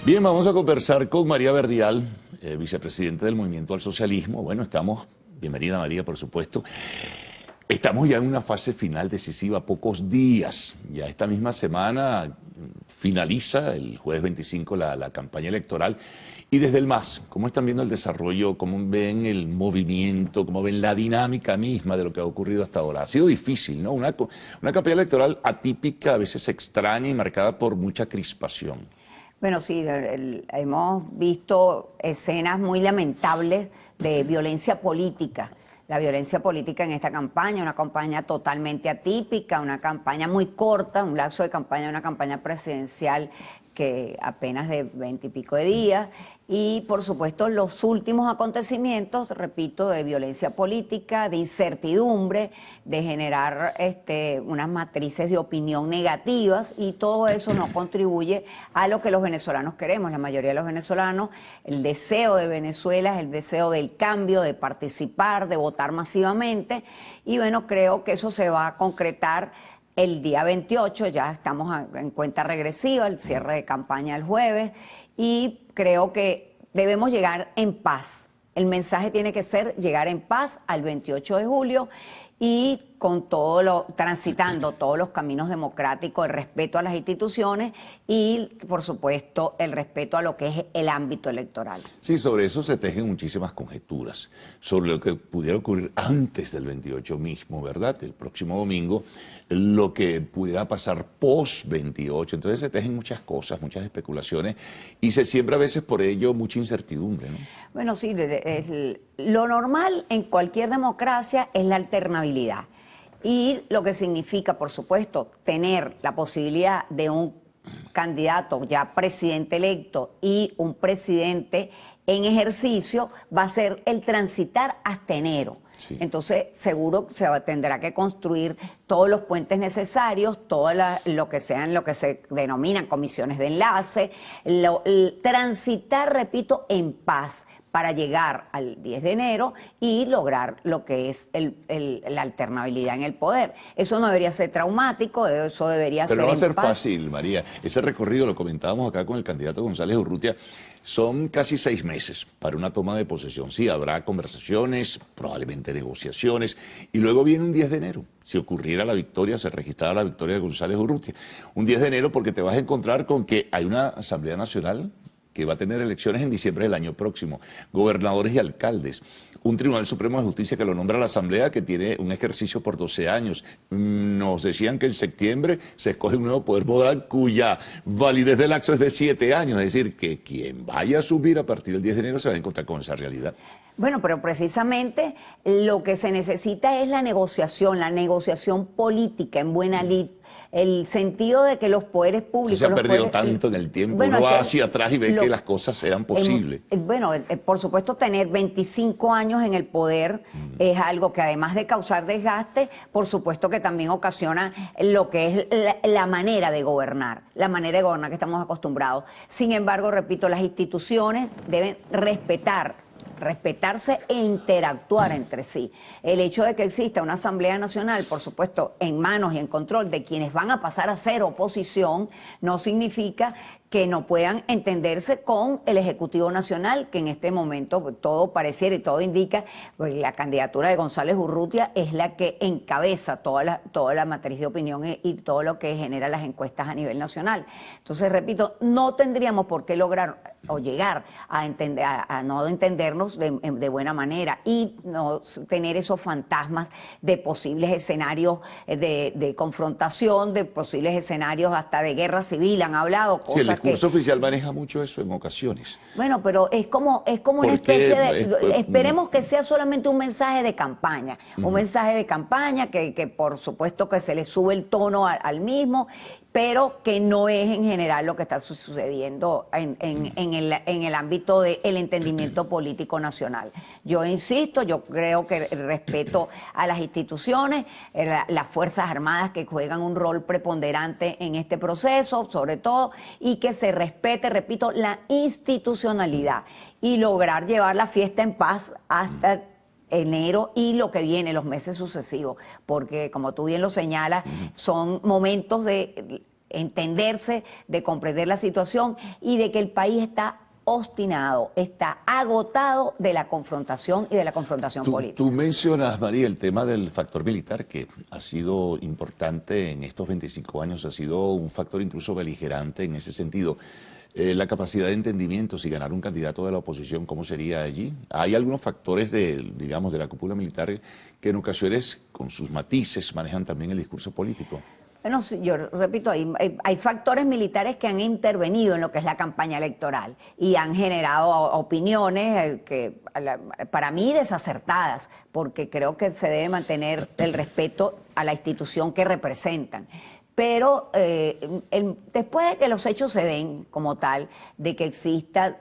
Bien, vamos a conversar con María Verdial, vicepresidenta del Movimiento al Socialismo. Bueno, bienvenida María, por supuesto. Estamos ya en una fase final decisiva, pocos días. Ya esta misma semana finaliza el jueves 25 la campaña electoral. Y desde el MAS, ¿cómo están viendo el desarrollo? ¿Cómo ven el movimiento? ¿Cómo ven la dinámica misma de lo que ha ocurrido hasta ahora? Ha sido difícil, ¿no? Una campaña electoral atípica, a veces extraña y marcada por mucha crispación. Bueno, sí, hemos visto escenas muy lamentables de violencia política. La violencia política en esta campaña, una campaña totalmente atípica, una campaña muy corta, un lapso de campaña, una campaña presidencial que apenas de 20 y pico de días. Y por supuesto los últimos acontecimientos, repito, de violencia política, de incertidumbre, de generar unas matrices de opinión negativas, y todo eso no contribuye a lo que los venezolanos queremos. La mayoría de los venezolanos, el deseo de Venezuela es el deseo del cambio, de participar, de votar masivamente, y bueno, creo que eso se va a concretar el día 28, ya estamos en cuenta regresiva, el cierre de campaña el jueves, y creo que debemos llegar en paz. El mensaje tiene que ser llegar en paz al 28 de julio y con transitando todos los caminos democráticos, el respeto a las instituciones y, por supuesto, el respeto a lo que es el ámbito electoral. Sí, sobre eso se tejen muchísimas conjeturas, sobre lo que pudiera ocurrir antes del 28 mismo, ¿verdad? El próximo domingo, lo que pudiera pasar post-28. Entonces se tejen muchas cosas, muchas especulaciones, y se siembra a veces por ello mucha incertidumbre, ¿no? Bueno, sí, lo normal en cualquier democracia es la alternabilidad. Y lo que significa, por supuesto, tener la posibilidad de un candidato ya presidente electo y un presidente en ejercicio va a ser el transitar hasta enero. Sí. Entonces, seguro tendrá que construir todos los puentes necesarios, lo que se denominan comisiones de enlace, transitar, repito, en paz, para llegar al 10 de enero y lograr lo que es la alternabilidad en el poder. Eso no debería ser traumático, eso debería ser en paz. Pero no va a ser fácil, María. Ese recorrido, lo comentábamos acá con el candidato González Urrutia, son casi 6 meses para una toma de posesión. Sí, habrá conversaciones, probablemente negociaciones, y luego viene un 10 de enero. Si ocurriera la victoria, se registrara la victoria de González Urrutia. Un 10 de enero porque te vas a encontrar con que hay una Asamblea Nacional que va a tener elecciones en diciembre del año próximo, gobernadores y alcaldes, un Tribunal Supremo de Justicia que lo nombra la Asamblea, que tiene un ejercicio por 12 años. Nos decían que en septiembre se escoge un nuevo poder modal cuya validez del lapso es de 7 años, es decir, que quien vaya a subir a partir del 10 de enero se va a encontrar con esa realidad. Bueno, pero precisamente lo que se necesita es la negociación política en buena lid. El sentido de que los poderes públicos... Se ha perdido tanto en el tiempo, bueno, uno va hacia atrás y ve que las cosas eran posibles. Por supuesto, tener 25 años en el poder es algo que, además de causar desgaste, por supuesto que también ocasiona lo que es la manera de gobernar que estamos acostumbrados. Sin embargo, repito, las instituciones deben respetarse e interactuar entre sí. El hecho de que exista una Asamblea Nacional, por supuesto, en manos y en control de quienes van a pasar a ser oposición, no significa que no puedan entenderse con el Ejecutivo Nacional, que en este momento todo pareciera y todo indica, pues la candidatura de González Urrutia es la que encabeza toda la matriz de opinión y todo lo que genera las encuestas a nivel nacional. Entonces, repito, no tendríamos por qué lograr o llegar a no entendernos de buena manera y no tener esos fantasmas de posibles escenarios de confrontación, de posibles escenarios hasta de guerra civil. Han hablado cosas. Sí, el discurso oficial maneja mucho eso en ocasiones. Bueno, pero es como una especie de... Esperemos que sea solamente un mensaje de campaña. Un mensaje de campaña que por supuesto que se le sube el tono al mismo, pero que no es en general lo que está sucediendo en el ámbito del entendimiento político nacional. Yo insisto, yo creo que el respeto a las instituciones, las Fuerzas Armadas que juegan un rol preponderante en este proceso, sobre todo, y que se respete, repito, la institucionalidad y lograr llevar la fiesta en paz hasta enero y lo que viene, los meses sucesivos, porque como tú bien lo señalas, son momentos de entenderse, de comprender la situación y de que el país está obstinado, está agotado de la confrontación y de la confrontación política. Tú mencionas, María, el tema del factor militar, que ha sido importante en estos 25 años, ha sido un factor incluso beligerante en ese sentido. La capacidad de entendimiento, si ganar un candidato de la oposición, ¿cómo sería allí? Hay algunos factores digamos, de la cúpula militar que en ocasiones, con sus matices, manejan también el discurso político. Bueno, sí, yo repito, hay factores militares que han intervenido en lo que es la campaña electoral y han generado opiniones que para mí desacertadas, porque creo que se debe mantener el respeto a la institución que representan. Pero después de que los hechos se den como tal, de que exista,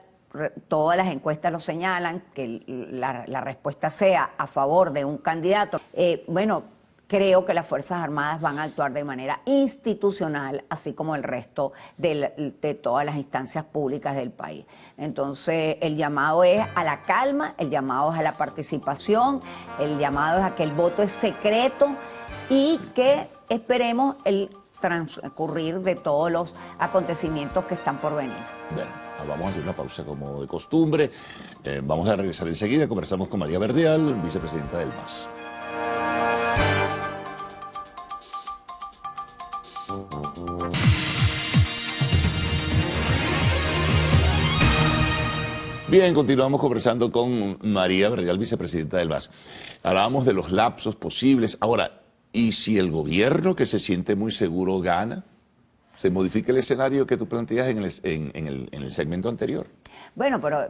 todas las encuestas lo señalan, que la respuesta sea a favor de un candidato, bueno, creo que las Fuerzas Armadas van a actuar de manera institucional, así como el resto de todas las instancias públicas del país. Entonces, el llamado es a la calma, el llamado es a la participación, el llamado es a que el voto es secreto y que esperemos el transcurrir de todos los acontecimientos que están por venir. Bueno, vamos a hacer una pausa como de costumbre. Vamos a regresar enseguida. Conversamos con María Verdial, vicepresidenta del MAS. Bien, continuamos conversando con María Verdial, vicepresidenta del MAS. Hablábamos de los lapsos posibles. Ahora, ¿y si el gobierno que se siente muy seguro gana? ¿Se modifica el escenario que tú planteas en el segmento anterior? Bueno, pero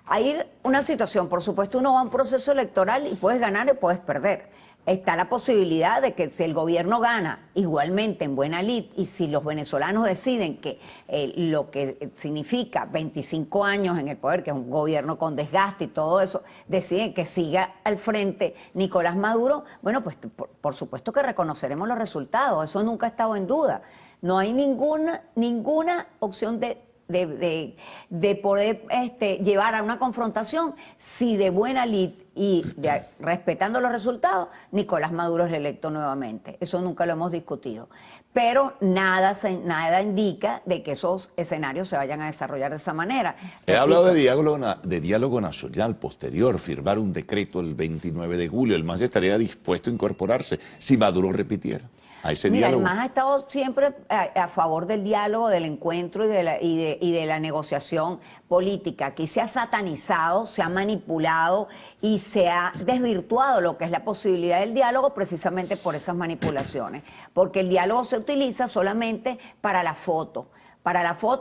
hay una situación, por supuesto, uno va a un proceso electoral y puedes ganar y puedes perder. Está la posibilidad de que si el gobierno gana igualmente en buena lid y si los venezolanos deciden que lo que significa 25 años en el poder, que es un gobierno con desgaste y todo eso, deciden que siga al frente Nicolás Maduro, bueno, pues por supuesto que reconoceremos los resultados, eso nunca ha estado en duda. No hay ninguna opción de poder llevar a una confrontación si de buena lid y respetando los resultados, Nicolás Maduro es electo nuevamente. Eso nunca lo hemos discutido. Pero nada indica de que esos escenarios se vayan a desarrollar de esa manera. He hablado de diálogo nacional posterior, firmar un decreto el 29 de julio. El MAS estaría dispuesto a incorporarse si Maduro repitiera a ese diálogo. El MAS ha estado siempre a favor del diálogo, del encuentro y de la negociación política. Aquí se ha satanizado, se ha manipulado y se ha desvirtuado lo que es la posibilidad del diálogo precisamente por esas manipulaciones. Porque el diálogo se utiliza solamente para la foto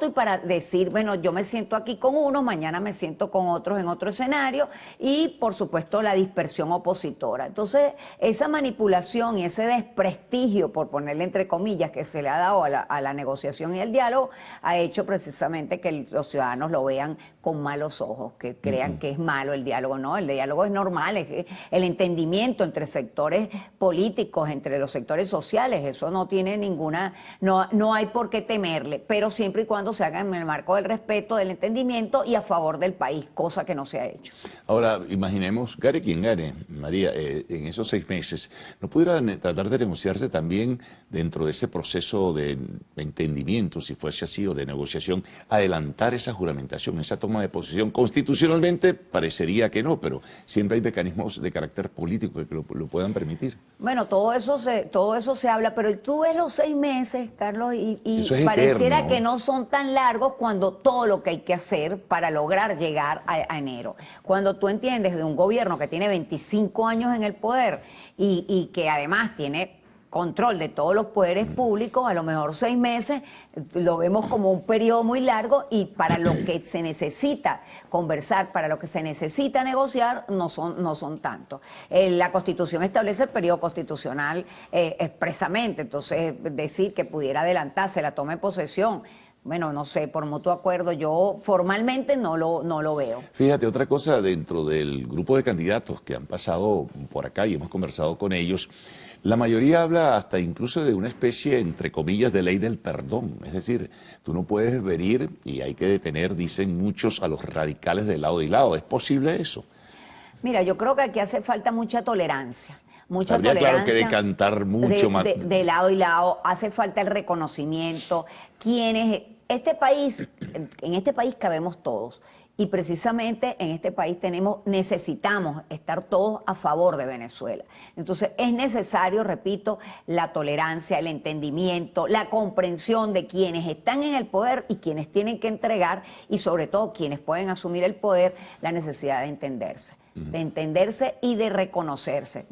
y para decir, bueno, yo me siento aquí con unos, mañana me siento con otros en otro escenario y, por supuesto, la dispersión opositora. Entonces, esa manipulación y ese desprestigio, por ponerle entre comillas, que se le ha dado a la negociación y el diálogo, ha hecho precisamente que los ciudadanos lo vean con malos ojos, que crean que es malo el diálogo. No, el diálogo es normal, es el entendimiento entre sectores políticos, entre los sectores sociales, eso no tiene no hay por qué temerle, pero siempre y cuando se haga en el marco del respeto, del entendimiento y a favor del país, cosa que no se ha hecho. Ahora, imaginemos, gane quien gane, María, en esos 6 meses, ¿no pudiera tratar de negociarse también dentro de ese proceso de entendimiento, si fuese así, o de negociación, adelantar esa juramentación, esa toma de posición? Constitucionalmente parecería que no, pero siempre hay mecanismos de carácter político que lo puedan permitir. Bueno, todo eso se habla, pero tú ves los 6 meses, Carlos, y pareciera eterno, que no son tan largos cuando todo lo que hay que hacer para lograr llegar a enero. Cuando tú entiendes de un gobierno que tiene 25 años en el poder y que además tiene control de todos los poderes públicos, a lo mejor 6 meses, lo vemos como un periodo muy largo y para lo que se necesita conversar, para lo que se necesita negociar, no son tantos. La Constitución establece el periodo constitucional expresamente, entonces decir que pudiera adelantarse la toma de posesión, bueno, no sé, por mutuo acuerdo, yo formalmente no lo veo. Fíjate, otra cosa, dentro del grupo de candidatos que han pasado por acá y hemos conversado con ellos, la mayoría habla hasta incluso de una especie, entre comillas, de ley del perdón. Es decir, tú no puedes venir y hay que detener, dicen muchos, a los radicales de lado y lado. ¿Es posible eso? Mira, yo creo que aquí hace falta mucha tolerancia. mucha Habría, claro, que tolerancia decantar mucho más. de lado y lado. Hace falta el reconocimiento. En este país cabemos todos. Y precisamente en este país necesitamos estar todos a favor de Venezuela. Entonces es necesario, repito, la tolerancia, el entendimiento, la comprensión de quienes están en el poder y quienes tienen que entregar, y sobre todo quienes pueden asumir el poder, la necesidad de entenderse. De entenderse y de reconocerse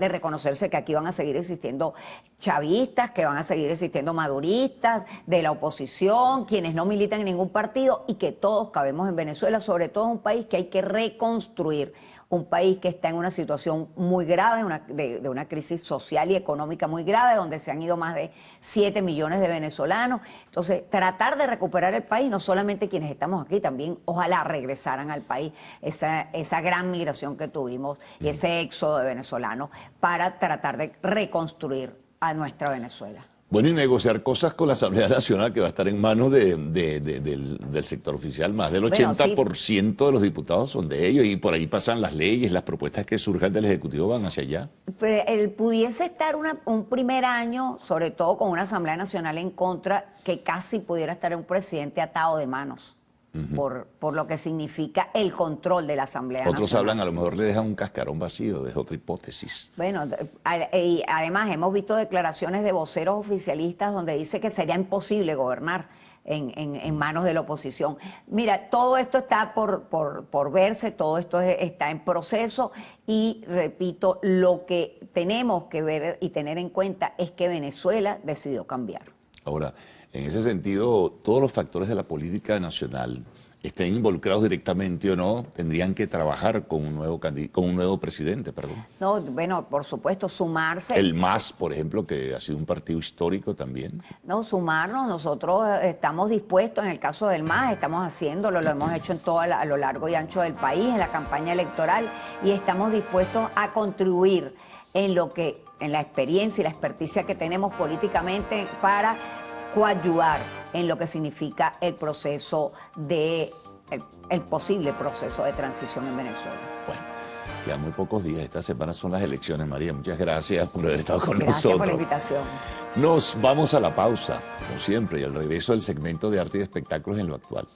que aquí van a seguir existiendo chavistas, que van a seguir existiendo maduristas, de la oposición, quienes no militan en ningún partido, y que todos cabemos en Venezuela, sobre todo en un país que hay que reconstruir, un país que está en una situación muy grave, de una crisis social y económica muy grave, donde se han ido más de 7 millones de venezolanos. Entonces, tratar de recuperar el país, no solamente quienes estamos aquí, también ojalá regresaran al país esa gran migración que tuvimos y ese éxodo de venezolanos, para tratar de reconstruir a nuestra Venezuela. Bueno, y negociar cosas con la Asamblea Nacional, que va a estar en manos del sector oficial. Más del 80% de los diputados son de ellos, y por ahí pasan las leyes, las propuestas que surjan del Ejecutivo van hacia allá. Pudiese estar un primer año, sobre todo con una Asamblea Nacional en contra, que casi pudiera estar un presidente atado de manos. Por lo que significa el control de la Asamblea Nacional. Otros hablan, a lo mejor le dejan un cascarón vacío, es otra hipótesis. Bueno, y además hemos visto declaraciones de voceros oficialistas donde dice que sería imposible gobernar en manos de la oposición. Mira, todo esto está por verse, todo esto está en proceso, y repito, lo que tenemos que ver y tener en cuenta es que Venezuela decidió cambiar. Ahora, en ese sentido, todos los factores de la política nacional, estén involucrados directamente o no, tendrían que trabajar con un nuevo presidente, perdón. No, bueno, por supuesto, sumarse. El MAS, por ejemplo, que ha sido un partido histórico también. No, sumarnos. Nosotros estamos dispuestos, en el caso del MAS, estamos haciéndolo, lo hemos hecho a lo largo y ancho del país, en la campaña electoral, y estamos dispuestos a contribuir en la experiencia y la experticia que tenemos políticamente, para coadyuvar en lo que significa el proceso el posible proceso de transición en Venezuela. Bueno, quedan muy pocos días. Esta semana son las elecciones, María. Muchas gracias por haber estado con nosotros. Gracias por la invitación. Nos vamos a la pausa, como siempre, y al regreso del segmento de arte y espectáculos en lo actual.